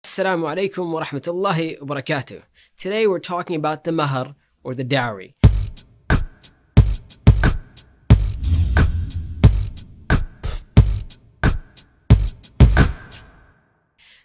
Assalamu alaikum wa rahmatullahi wa barakatuh. Today we're talking about the Mahr, or the dowry.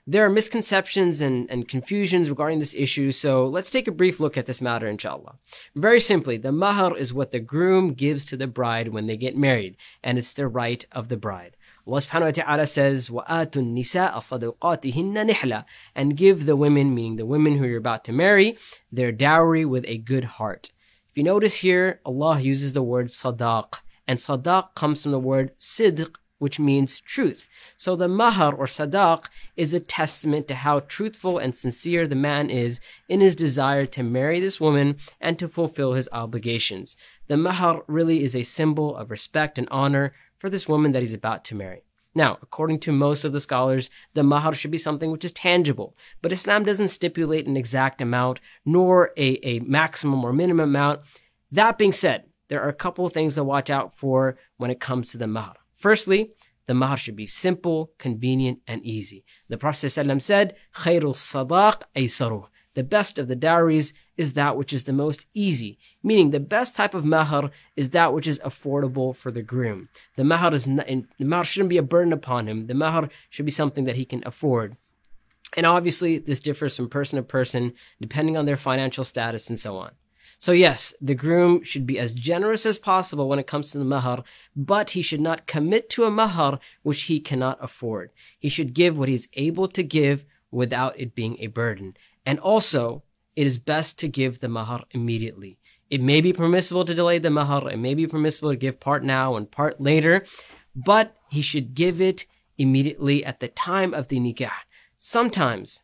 There are misconceptions and confusions regarding this issue, so let's take a brief look at this matter, inshallah. Very simply, the Mahr is what the groom gives to the bride when they get married, and it's the right of the bride. Allah subhanahu wa ta'ala says, وَآتُوا النِّسَاءَ صَدُقَاتِهِنَّ نِحْلًا, and give the women, meaning the women who you're about to marry, their dowry with a good heart. If you notice here, Allah uses the word sadaq, and sadaq comes from the word sidq, which means truth. So the Mahr, or sadaq, is a testament to how truthful and sincere the man is in his desire to marry this woman and to fulfill his obligations. The Mahr really is a symbol of respect and honor for this woman that he's about to marry. Now, according to most of the scholars, the Mahr should be something which is tangible, but Islam doesn't stipulate an exact amount, nor a maximum or minimum amount. That being said, there are a couple of things to watch out for when it comes to the Mahr. Firstly, the Mahr should be simple, convenient, and easy. The Prophet ﷺ said, خَيْرُ الصَّدَاقِ أَيْسَرُهُ. The best of the dowries is that which is the most easy, meaning the best type of Mahr is that which is affordable for the groom. The Mahr shouldn't be a burden upon him. The Mahr should be something that he can afford. And obviously, this differs from person to person, depending on their financial status and so on. So yes, the groom should be as generous as possible when it comes to the Mahr, but he should not commit to a Mahr which he cannot afford. He should give what he's able to give without it being a burden. And also, it is best to give the Mahr immediately. It may be permissible to delay the Mahr, it may be permissible to give part now and part later, but he should give it immediately at the time of the nikah. Sometimes,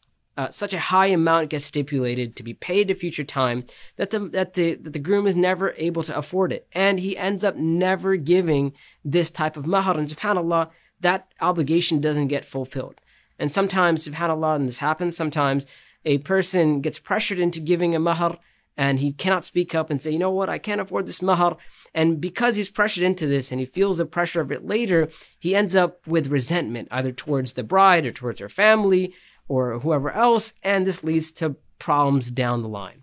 such a high amount gets stipulated to be paid at a future time that the groom is never able to afford it. And he ends up never giving this type of Mahr. And subhanAllah, that obligation doesn't get fulfilled. And sometimes, subhanAllah, and this happens, sometimes a person gets pressured into giving a Mahr and he cannot speak up and say, you know what, I can't afford this Mahr. And because he's pressured into this and he feels the pressure of it later, he ends up with resentment, either towards the bride or towards her family or whoever else, and this leads to problems down the line.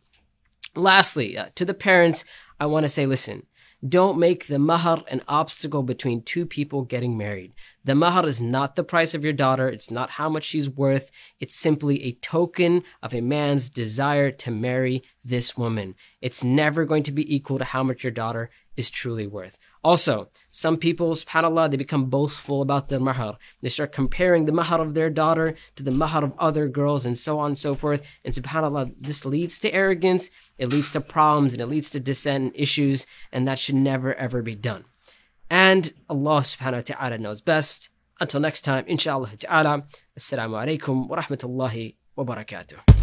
Lastly, to the parents, I want to say, listen, don't make the Mahr an obstacle between two people getting married. The Mahr is not the price of your daughter. It's not how much she's worth. It's simply a token of a man's desire to marry this woman. It's never going to be equal to how much your daughter is truly worth. Also, some people, subhanAllah, they become boastful about their Mahr. They start comparing the Mahr of their daughter to the Mahr of other girls and so on and so forth. And subhanAllah, this leads to arrogance, it leads to problems, and it leads to dissent and issues, and that should never ever be done. And Allah subhanahu wa ta'ala knows best. Until next time, inshallah ta'ala, assalamu alaikum wa rahmatullahi wa barakatuh.